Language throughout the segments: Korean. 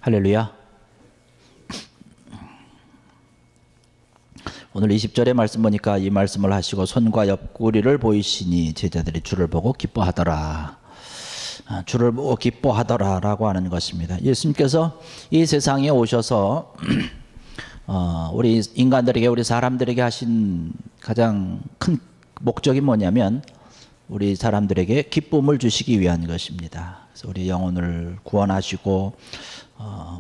할렐루야. 오늘 20절의 말씀 보니까 이 말씀을 하시고 손과 옆구리를 보이시니 제자들이 주를 보고 기뻐하더라. 주를 보고 기뻐하더라 라고 하는 것입니다. 예수님께서 이 세상에 오셔서 우리 인간들에게, 우리 사람들에게 하신 가장 큰 목적이 뭐냐면 우리 사람들에게 기쁨을 주시기 위한 것입니다. 그래서 우리 영혼을 구원하시고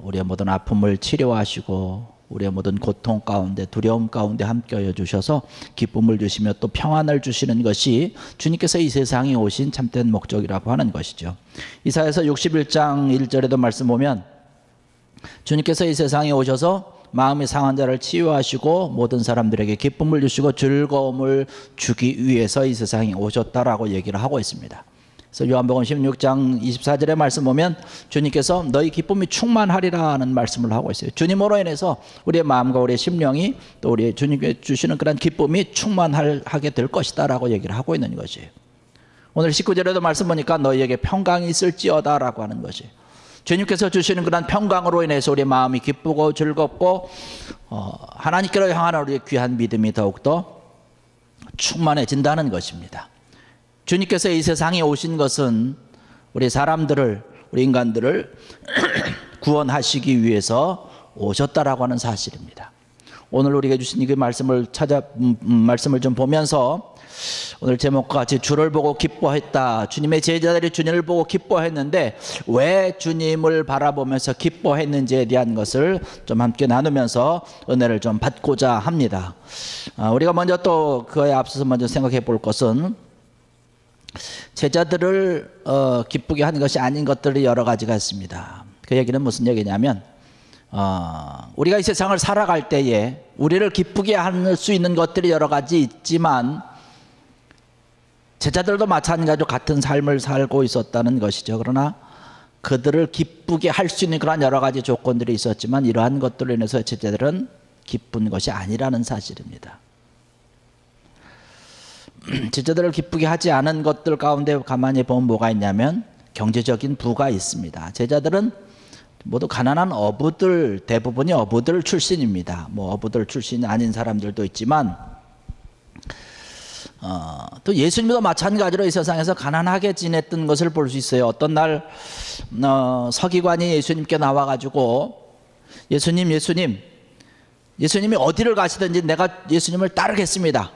우리의 모든 아픔을 치료하시고 우리의 모든 고통 가운데, 두려움 가운데 함께하여 주셔서 기쁨을 주시며 또 평안을 주시는 것이 주님께서 이 세상에 오신 참된 목적이라고 하는 것이죠. 이사야서 61장 1절에도 말씀 보면 주님께서 이 세상에 오셔서 마음이 상한 자를 치유하시고 모든 사람들에게 기쁨을 주시고 즐거움을 주기 위해서 이 세상에 오셨다라고 얘기를 하고 있습니다. 그래서 요한복음 16장 24절의 말씀 보면 주님께서 너희 기쁨이 충만하리라는 말씀을 하고 있어요. 주님으로 인해서 우리의 마음과 우리의 심령이 또 우리 주님께 주시는 그런 기쁨이 충만하게 될 것이다 라고 얘기를 하고 있는 것이에요. 오늘 19절에도 말씀 보니까 너희에게 평강이 있을지어다 라고 하는 것이에요. 주님께서 주시는 그런 평강으로 인해서 우리의 마음이 기쁘고 즐겁고 하나님께로 향하는 우리의 귀한 믿음이 더욱더 충만해진다는 것입니다. 주님께서 이 세상에 오신 것은 우리 사람들을, 우리 인간들을 구원하시기 위해서 오셨다라고 하는 사실입니다. 오늘 우리에게 주신 이 말씀을 말씀을 좀 보면서 오늘 제목과 같이 주를 보고 기뻐했다. 주님의 제자들이 주님을 보고 기뻐했는데 왜 주님을 바라보면서 기뻐했는지에 대한 것을 좀 함께 나누면서 은혜를 좀 받고자 합니다. 우리가 먼저 또 그에 앞서서 먼저 생각해 볼 것은 제자들을 기쁘게 하는 것이 아닌 것들이 여러 가지가 있습니다. 그 얘기는 무슨 얘기냐면 우리가 이 세상을 살아갈 때에 우리를 기쁘게 할 수 있는 것들이 여러 가지 있지만 제자들도 마찬가지로 같은 삶을 살고 있었다는 것이죠. 그러나 그들을 기쁘게 할 수 있는 그런 여러 가지 조건들이 있었지만 이러한 것들로 인해서 제자들은 기쁜 것이 아니라는 사실입니다. 제자들을 기쁘게 하지 않은 것들 가운데 가만히 보면 뭐가 있냐면 경제적인 부가 있습니다. 제자들은 모두 가난한 어부들, 대부분이 어부들 출신입니다. 뭐 어부들 출신이 아닌 사람들도 있지만 또 예수님도 마찬가지로 이 세상에서 가난하게 지냈던 것을 볼 수 있어요. 어떤 날 서기관이 예수님께 나와가지고 예수님이 어디를 가시든지 내가 예수님을 따르겠습니다.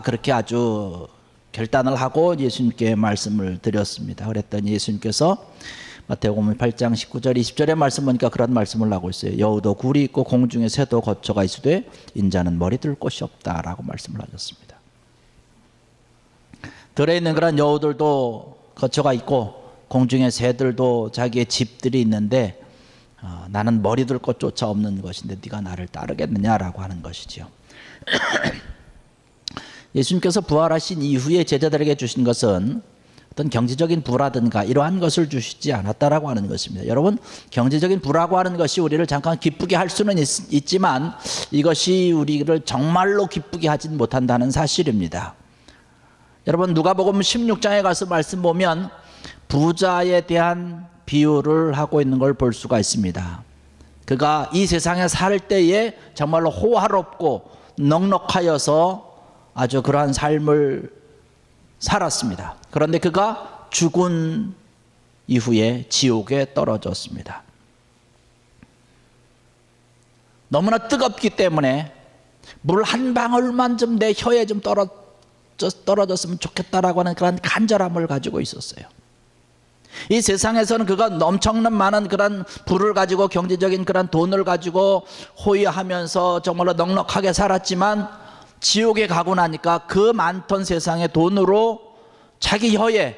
그렇게 아주 결단을 하고 예수님께 말씀을 드렸습니다. 그랬더니 예수님께서 마태복음 8장 19절 20절의 말씀 보니까 그런 말씀을 하고 있어요. 여우도 굴이 있고 공중에 새도 거처가 있으되 인자는 머리 둘 곳이 없다라고 말씀을 하셨습니다. 들에 있는 그런 여우들도 거처가 있고 공중에 새들도 자기의 집들이 있는데 나는 머리 둘 곳조차 없는 것인데 네가 나를 따르겠느냐라고 하는 것이죠. 예수님께서 부활하신 이후에 제자들에게 주신 것은 어떤 경제적인 부라든가 이러한 것을 주시지 않았다라고 하는 것입니다. 여러분, 경제적인 부라고 하는 것이 우리를 잠깐 기쁘게 할 수는 있지만 이것이 우리를 정말로 기쁘게 하진 못한다는 사실입니다. 여러분, 누가복음 16장에 가서 말씀 보면 부자에 대한 비유를 하고 있는 걸 볼 수가 있습니다. 그가 이 세상에 살 때에 정말로 호화롭고 넉넉하여서 아주 그러한 삶을 살았습니다. 그런데 그가 죽은 이후에 지옥에 떨어졌습니다. 너무나 뜨겁기 때문에 물 한 방울만 좀 내 혀에 좀 떨어졌으면 좋겠다라고 하는 그런 간절함을 가지고 있었어요. 이 세상에서는 그가 엄청난 많은 그런 부를 가지고 경제적인 그런 돈을 가지고 호의하면서 정말로 넉넉하게 살았지만 지옥에 가고 나니까 그 많던 세상의 돈으로 자기 혀에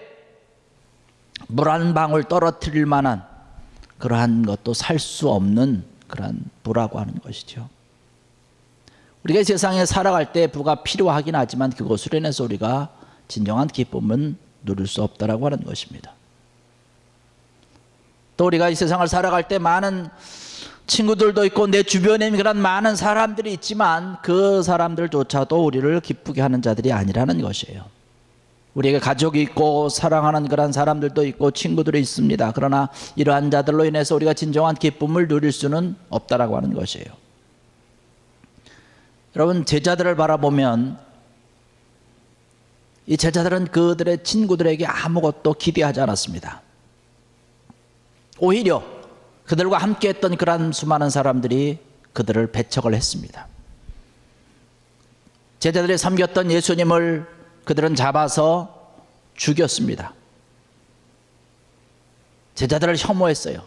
물 한 방울 떨어뜨릴 만한 그러한 것도 살 수 없는 그런 부라고 하는 것이죠. 우리가 이 세상에 살아갈 때 부가 필요하긴 하지만 그것으로 인해서 우리가 진정한 기쁨은 누릴 수 없다라고 하는 것입니다. 또 우리가 이 세상을 살아갈 때 많은 친구들도 있고 내 주변에 그런 많은 사람들이 있지만 그 사람들조차도 우리를 기쁘게 하는 자들이 아니라는 것이에요. 우리에게 가족이 있고 사랑하는 그런 사람들도 있고 친구들이 있습니다. 그러나 이러한 자들로 인해서 우리가 진정한 기쁨을 누릴 수는 없다라고 하는 것이에요. 여러분, 제자들을 바라보면 이 제자들은 그들의 친구들에게 아무것도 기대하지 않았습니다. 오히려 그들과 함께했던 그러한 수많은 사람들이 그들을 배척을 했습니다. 제자들이 섬겼던 예수님을 그들은 잡아서 죽였습니다. 제자들을 혐오했어요.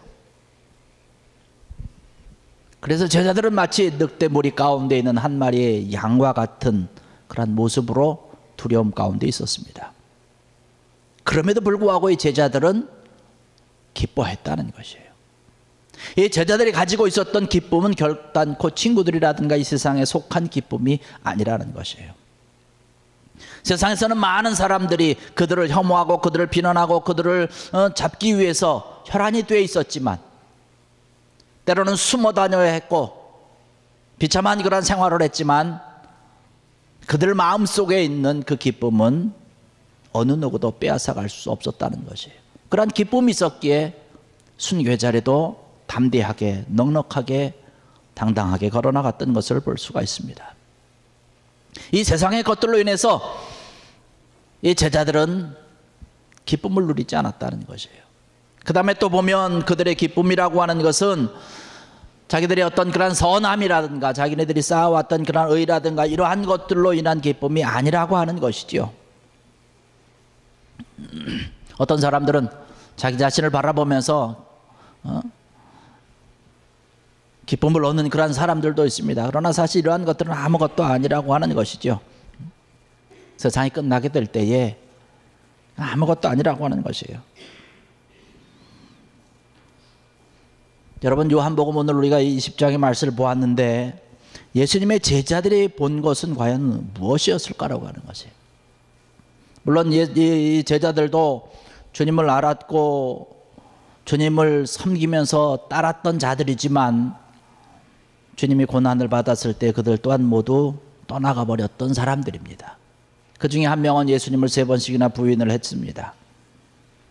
그래서 제자들은 마치 늑대무리 가운데 있는 한 마리의 양과 같은 그런 모습으로 두려움 가운데 있었습니다. 그럼에도 불구하고 이 제자들은 기뻐했다는 것이에요. 이 제자들이 가지고 있었던 기쁨은 결단코 친구들이라든가 이 세상에 속한 기쁨이 아니라는 것이에요. 세상에서는 많은 사람들이 그들을 혐오하고 그들을 비난하고 그들을 잡기 위해서 혈안이 되어 있었지만, 때로는 숨어 다녀야 했고 비참한 그런 생활을 했지만, 그들 마음속에 있는 그 기쁨은 어느 누구도 빼앗아갈 수 없었다는 것이에요. 그러한 기쁨이 있었기에 순교자리도 담대하게 넉넉하게 당당하게 걸어나갔던 것을 볼 수가 있습니다. 이 세상의 것들로 인해서 이 제자들은 기쁨을 누리지 않았다는 것이에요. 그 다음에 또 보면 그들의 기쁨이라고 하는 것은 자기들의 어떤 그런 선함이라든가 자기네들이 쌓아왔던 그런 의라든가 이러한 것들로 인한 기쁨이 아니라고 하는 것이죠. 어떤 사람들은 자기 자신을 바라보면서 기쁨을 얻는 그런 사람들도 있습니다. 그러나 사실 이러한 것들은 아무것도 아니라고 하는 것이죠. 세상이 끝나게 될 때에 아무것도 아니라고 하는 것이에요. 여러분, 요한복음 오늘 우리가 이 20장의 말씀을 보았는데 예수님의 제자들이 본 것은 과연 무엇이었을까라고 하는 것이에요. 물론 이 제자들도 주님을 알았고 주님을 섬기면서 따랐던 자들이지만 주님이 고난을 받았을 때 그들 또한 모두 떠나가 버렸던 사람들입니다. 그 중에 한 명은 예수님을 3번씩이나 부인을 했습니다.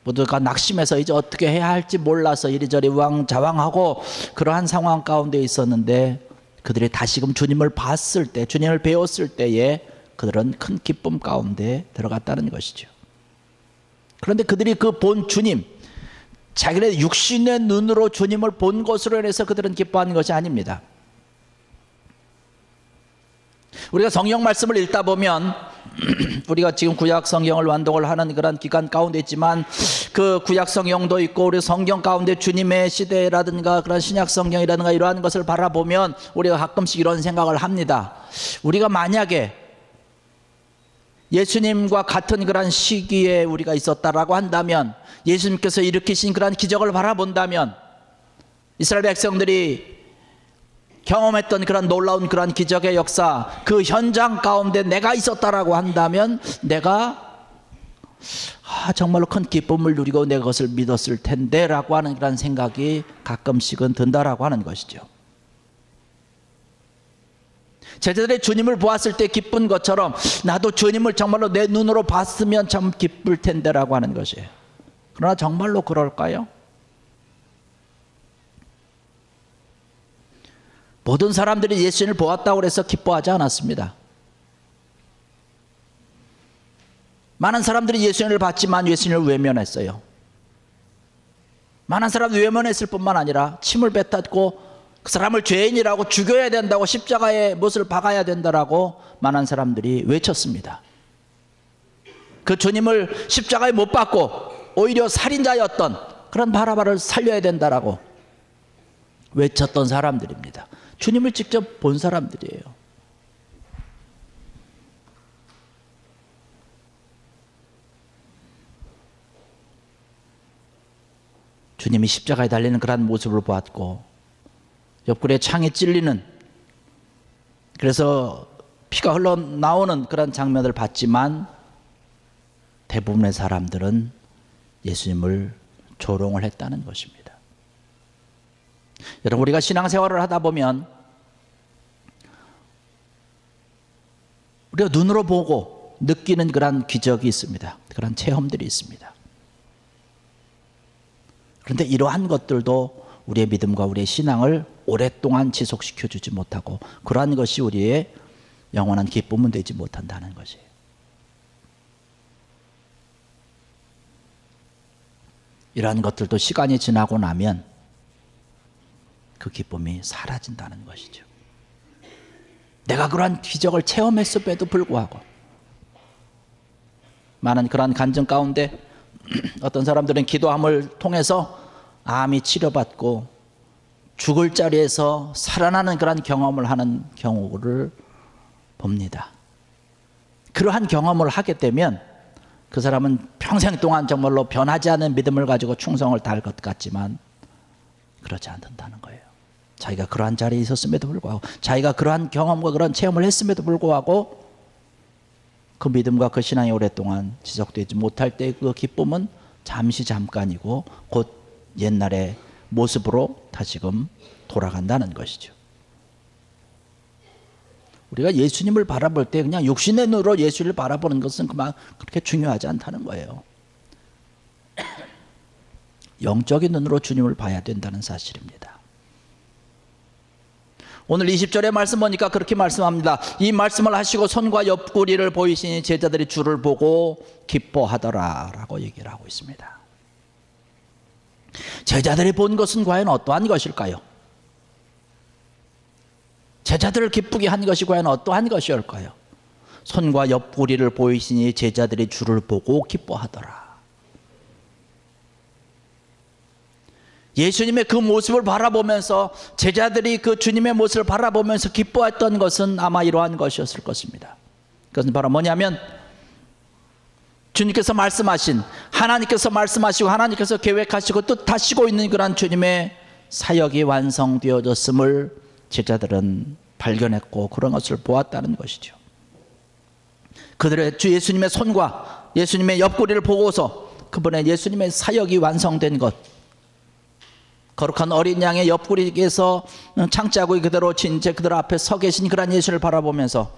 모두가 낙심해서 이제 어떻게 해야 할지 몰라서 이리저리 우왕좌왕하고 그러한 상황 가운데 있었는데, 그들이 다시금 주님을 봤을 때, 주님을 배웠을 때에 그들은 큰 기쁨 가운데 들어갔다는 것이죠. 그런데 그들이 그 본 주님, 자기네 육신의 눈으로 주님을 본 것으로 인해서 그들은 기뻐하는 것이 아닙니다. 우리가 성경 말씀을 읽다 보면 우리가 지금 구약 성경을 완독을 하는 그런 기간 가운데 있지만, 그 구약 성경도 있고 우리 성경 가운데 주님의 시대라든가 그런 신약 성경이라든가 이러한 것을 바라보면 우리가 가끔씩 이런 생각을 합니다. 우리가 만약에 예수님과 같은 그런 시기에 우리가 있었다라고 한다면, 예수님께서 일으키신 그런 기적을 바라본다면, 이스라엘 백성들이 경험했던 그런 놀라운 그런 기적의 역사, 그 현장 가운데 내가 있었다라고 한다면 내가 정말로 큰 기쁨을 누리고 내 것을 믿었을 텐데 라고 하는 그런 생각이 가끔씩은 든다라고 하는 것이죠. 제자들이 주님을 보았을 때 기쁜 것처럼 나도 주님을 정말로 내 눈으로 봤으면 참 기쁠 텐데 라고 하는 것이에요. 그러나 정말로 그럴까요? 모든 사람들이 예수님을 보았다고 해서 기뻐하지 않았습니다. 많은 사람들이 예수님을 봤지만 예수님을 외면했어요. 많은 사람들이 외면했을 뿐만 아니라 침을 뱉었고 그 사람을 죄인이라고 죽여야 된다고, 십자가에 못을 박아야 된다라고 많은 사람들이 외쳤습니다. 그 주님을 십자가에 못 박고 오히려 살인자였던 그런 바라바를 살려야 된다라고 외쳤던 사람들입니다. 주님을 직접 본 사람들이에요. 주님이 십자가에 달리는 그런 모습을 보았고 옆구리에 창이 찔리는, 그래서 피가 흘러나오는 그런 장면을 봤지만 대부분의 사람들은 예수님을 조롱을 했다는 것입니다. 여러분, 우리가 신앙생활을 하다 보면 우리가 눈으로 보고 느끼는 그런 기적이 있습니다. 그런 체험들이 있습니다. 그런데 이러한 것들도 우리의 믿음과 우리의 신앙을 오랫동안 지속시켜 주지 못하고 그러한 것이 우리의 영원한 기쁨은 되지 못한다는 것이에요. 이러한 것들도 시간이 지나고 나면 그 기쁨이 사라진다는 것이죠. 내가 그러한 기적을 체험했음에도 불구하고 많은 그러한 간증 가운데 어떤 사람들은 기도함을 통해서 암이 치료받고 죽을 자리에서 살아나는 그러한 경험을 하는 경우를 봅니다. 그러한 경험을 하게 되면 그 사람은 평생 동안 정말로 변하지 않은 믿음을 가지고 충성을 다할 것 같지만 그렇지 않는다는 거예요. 자기가 그러한 자리에 있었음에도 불구하고 자기가 그러한 경험과 그런 체험을 했음에도 불구하고 그 믿음과 그 신앙이 오랫동안 지속되지 못할 때 그 기쁨은 잠시 잠깐이고 곧 옛날의 모습으로 다시금 돌아간다는 것이죠. 우리가 예수님을 바라볼 때 그냥 육신의 눈으로 예수를 바라보는 것은 그렇게 중요하지 않다는 거예요. 영적인 눈으로 주님을 봐야 된다는 사실입니다. 오늘 20절의 말씀 보니까 그렇게 말씀합니다. 이 말씀을 하시고 손과 옆구리를 보이시니 제자들이 주를 보고 기뻐하더라 라고 얘기를 하고 있습니다. 제자들이 본 것은 과연 어떠한 것일까요? 제자들을 기쁘게 한 것이 과연 어떠한 것이올까요? 손과 옆구리를 보이시니 제자들이 주를 보고 기뻐하더라. 예수님의 그 모습을 바라보면서 제자들이 그 주님의 모습을 바라보면서 기뻐했던 것은 아마 이러한 것이었을 것입니다. 그것은 바로 뭐냐면 주님께서 말씀하신 하나님께서 말씀하시고 하나님께서 계획하시고 뜻하시고 있는 그런 주님의 사역이 완성되어졌음을 제자들은 발견했고 그런 것을 보았다는 것이죠. 그들의 주 예수님의 손과 예수님의 옆구리를 보고서 그분의 예수님의 사역이 완성된 것, 거룩한 어린 양의 옆구리에서 창자국이 그대로 진짜 그들 앞에 서 계신 그런 예수를 바라보면서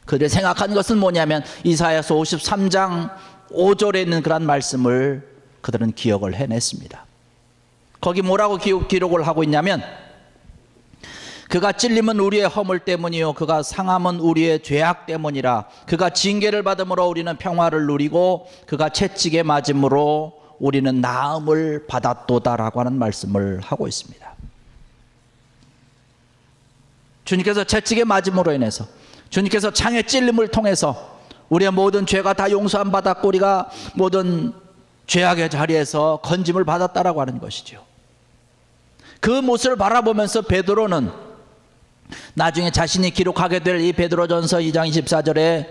그들이 생각한 것은 뭐냐면 이사야서 53장 5절에 있는 그런 말씀을 그들은 기억을 해냈습니다. 거기 뭐라고 기록을 하고 있냐면 그가 찔림은 우리의 허물 때문이요 그가 상함은 우리의 죄악 때문이라. 그가 징계를 받음으로 우리는 평화를 누리고 그가 채찍에 맞음으로 우리는 나음을 받았도다라고 하는 말씀을 하고 있습니다. 주님께서 채찍에 맞음으로 인해서 주님께서 창에 찔림을 통해서 우리의 모든 죄가 다 용서함 받았고 우리가 모든 죄악의 자리에서 건짐을 받았다라고 하는 것이죠. 그 모습을 바라보면서 베드로는 나중에 자신이 기록하게 될 이 베드로전서 2장 24절에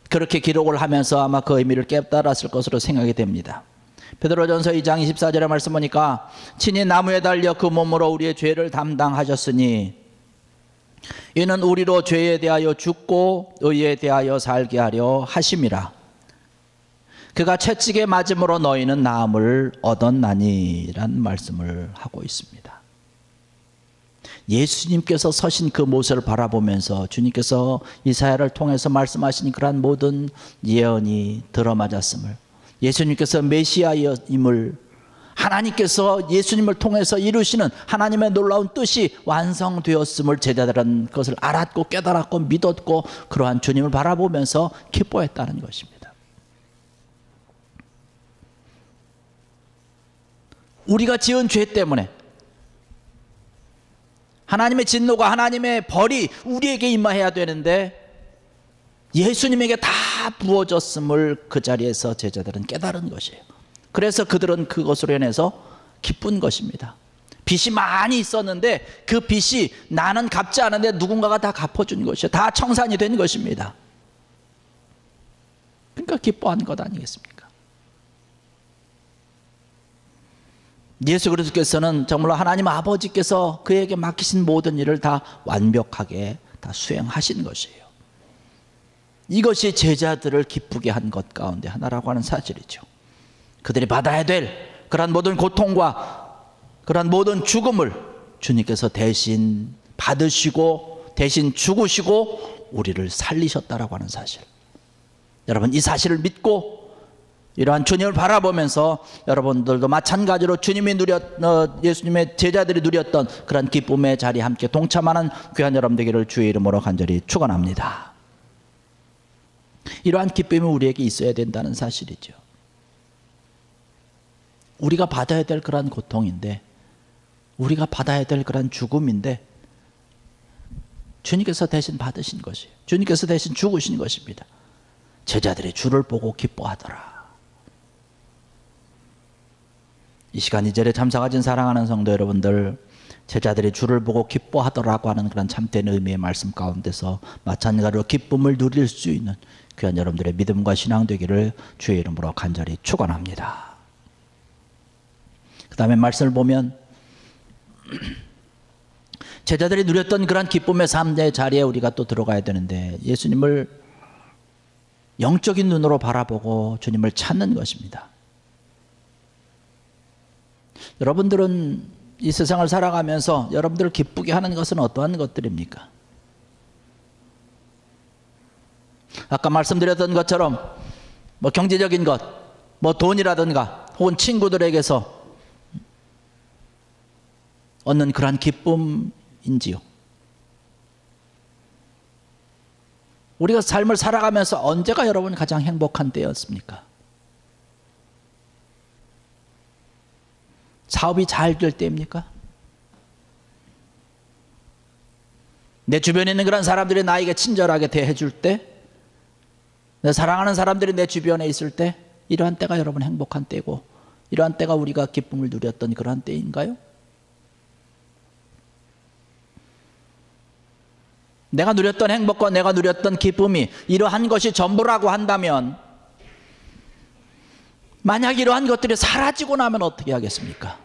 그렇게 기록을 하면서 아마 그 의미를 깨달았을 것으로 생각이 됩니다. 베드로전서 2장 24절의 말씀 보니까 친히 나무에 달려 그 몸으로 우리의 죄를 담당하셨으니 이는 우리로 죄에 대하여 죽고 의에 대하여 살게 하려 하심이라. 그가 채찍에 맞음으로 너희는 나음을 얻었나니라는 말씀을 하고 있습니다. 예수님께서 서신 그 모습을 바라보면서 주님께서 이사야를 통해서 말씀하신 그러한 모든 예언이 들어맞았음을, 예수님께서 메시아임을, 하나님께서 예수님을 통해서 이루시는 하나님의 놀라운 뜻이 완성되었음을 제자들은 그것을 알았고 깨달았고 믿었고 그러한 주님을 바라보면서 기뻐했다는 것입니다. 우리가 지은 죄 때문에 하나님의 진노가 하나님의 벌이 우리에게 임하여야 되는데 예수님에게 다 부어졌음을 그 자리에서 제자들은 깨달은 것이에요. 그래서 그들은 그것으로 인해서 기쁜 것입니다. 빚이 많이 있었는데 그 빚이 나는 갚지 않은데 누군가가 다 갚아준 것이에요. 다 청산이 된 것입니다. 그러니까 기뻐한 것 아니겠습니까? 예수 그리스도께서는 정말로 하나님 아버지께서 그에게 맡기신 모든 일을 다 완벽하게 다 수행하신 것이에요. 이것이 제자들을 기쁘게 한 것 가운데 하나라고 하는 사실이죠. 그들이 받아야 될 그런 모든 고통과 그런 모든 죽음을 주님께서 대신 받으시고 대신 죽으시고 우리를 살리셨다라고 하는 사실. 여러분, 이 사실을 믿고 이러한 주님을 바라보면서 여러분들도 마찬가지로 예수님의 제자들이 누렸던 그런 기쁨의 자리에 함께 동참하는 귀한 여러분 되기를 주의 이름으로 간절히 축원합니다. 이러한 기쁨이 우리에게 있어야 된다는 사실이죠. 우리가 받아야 될 그런 고통인데, 우리가 받아야 될 그런 죽음인데 주님께서 대신 받으신 것이에요. 주님께서 대신 죽으신 것입니다. 제자들이 주를 보고 기뻐하더라. 이 시간 이 자리에 참사 가진 사랑하는 성도 여러분들, 제자들이 주를 보고 기뻐하더라고 하는 그런 참된 의미의 말씀 가운데서 마찬가지로 기쁨을 누릴 수 있는 귀한 여러분들의 믿음과 신앙 되기를 주의 이름으로 간절히 축원합니다. 그 다음에 말씀을 보면 제자들이 누렸던 그런 기쁨의 삶의 자리에 우리가 또 들어가야 되는데, 예수님을 영적인 눈으로 바라보고 주님을 찾는 것입니다. 여러분들은 이 세상을 살아가면서 여러분들을 기쁘게 하는 것은 어떠한 것들입니까? 아까 말씀드렸던 것처럼 뭐 경제적인 것, 뭐 돈이라든가 혹은 친구들에게서 얻는 그러한 기쁨인지요? 우리가 삶을 살아가면서 언제가 여러분 가장 행복한 때였습니까? 사업이 잘 될 때입니까? 내 주변에 있는 그런 사람들이 나에게 친절하게 대해줄 때, 내 사랑하는 사람들이 내 주변에 있을 때, 이러한 때가 여러분 행복한 때고, 이러한 때가 우리가 기쁨을 누렸던 그러한 때인가요? 내가 누렸던 행복과 내가 누렸던 기쁨이 이러한 것이 전부라고 한다면, 만약 이러한 것들이 사라지고 나면 어떻게 하겠습니까?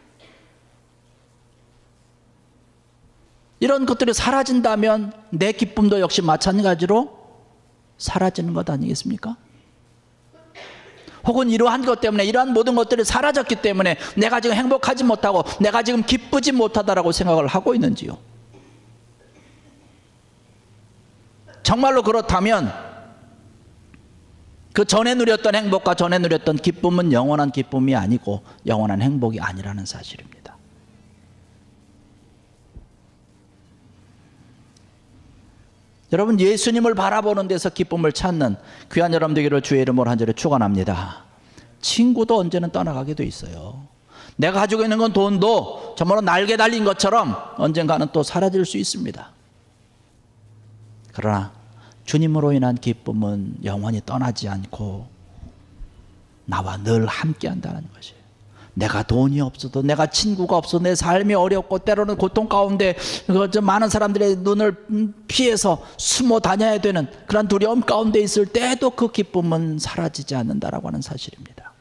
이런 것들이 사라진다면 내 기쁨도 역시 마찬가지로 사라지는 것 아니겠습니까? 혹은 이러한 것 때문에, 이러한 모든 것들이 사라졌기 때문에 내가 지금 행복하지 못하고 내가 지금 기쁘지 못하다라고 생각을 하고 있는지요? 정말로 그렇다면 그 전에 누렸던 행복과 전에 누렸던 기쁨은 영원한 기쁨이 아니고 영원한 행복이 아니라는 사실입니다. 여러분, 예수님을 바라보는 데서 기쁨을 찾는 귀한 여러분 되기를 주의 이름으로 간절히 축원합니다. 친구도 언제는 떠나가게 돼 있어요. 내가 가지고 있는 건 돈도 정말로 날개 달린 것처럼 언젠가는 또 사라질 수 있습니다. 그러나 주님으로 인한 기쁨은 영원히 떠나지 않고 나와 늘 함께 한다는 것이에요. 내가 돈이 없어도, 내가 친구가 없어도, 내 삶이 어렵고 때로는 고통 가운데 많은 사람들의 눈을 피해서 숨어 다녀야 되는 그런 두려움 가운데 있을 때도 그 기쁨은 사라지지 않는다라고 하는 사실입니다.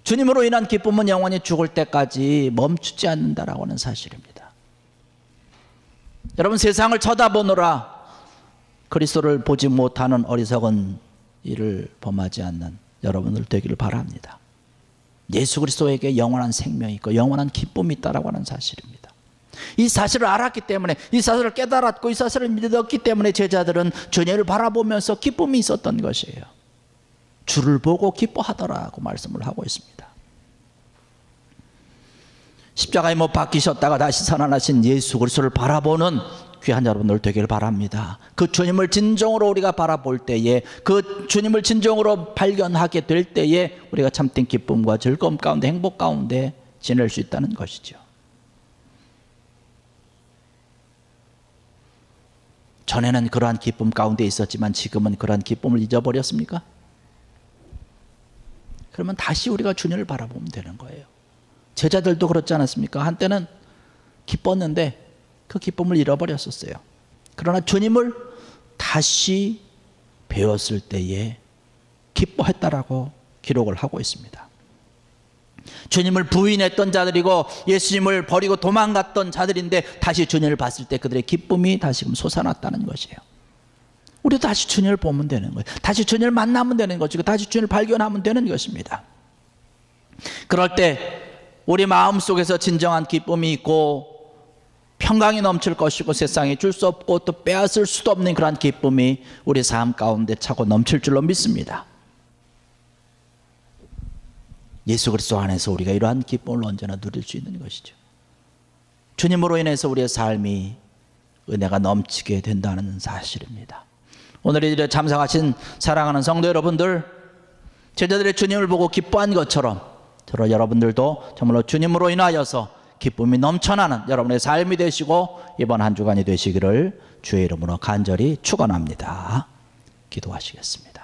주님으로 인한 기쁨은 영원히 죽을 때까지 멈추지 않는다라고 하는 사실입니다. 여러분, 세상을 쳐다보느라 그리스도를 보지 못하는 어리석은 일을 범하지 않는 여러분들 되기를 바랍니다. 예수 그리스도에게 영원한 생명이 있고 영원한 기쁨이 있다라고 하는 사실입니다. 이 사실을 알았기 때문에, 이 사실을 깨달았고 이 사실을 믿었기 때문에 제자들은 주님을 바라보면서 기쁨이 있었던 것이에요. 주를 보고 기뻐하더라고 말씀을 하고 있습니다. 십자가에 못 박히셨다가 다시 살아나신 예수 그리스도를 바라보는 귀한 여러분들 되기를 바랍니다. 그 주님을 진정으로 우리가 바라볼 때에, 그 주님을 진정으로 발견하게 될 때에 우리가 참된 기쁨과 즐거움 가운데, 행복 가운데 지낼 수 있다는 것이죠. 전에는 그러한 기쁨 가운데 있었지만 지금은 그러한 기쁨을 잊어버렸습니까? 그러면 다시 우리가 주님을 바라보면 되는 거예요. 제자들도 그렇지 않았습니까? 한때는 기뻤는데 그 기쁨을 잃어버렸었어요. 그러나 주님을 다시 배웠을 때에 기뻐했다라고 기록을 하고 있습니다. 주님을 부인했던 자들이고 예수님을 버리고 도망갔던 자들인데 다시 주님을 봤을 때 그들의 기쁨이 다시금 솟아났다는 것이에요. 우리도 다시 주님을 보면 되는 거예요. 다시 주님을 만나면 되는 것이고 다시 주님을 발견하면 되는 것입니다. 그럴 때 우리 마음속에서 진정한 기쁨이 있고 평강이 넘칠 것이고 세상에 줄 수 없고 또 빼앗을 수도 없는 그러한 기쁨이 우리 삶 가운데 차고 넘칠 줄로 믿습니다. 예수 그리스도 안에서 우리가 이러한 기쁨을 언제나 누릴 수 있는 것이죠. 주님으로 인해서 우리의 삶이 은혜가 넘치게 된다는 사실입니다. 오늘 이 일에 참석하신 사랑하는 성도 여러분들, 제자들의 주님을 보고 기뻐한 것처럼 저로 여러분들도 정말로 주님으로 인하여서 기쁨이 넘쳐나는 여러분의 삶이 되시고 이번 한 주간이 되시기를 주의 이름으로 간절히 축원합니다. 기도하시겠습니다.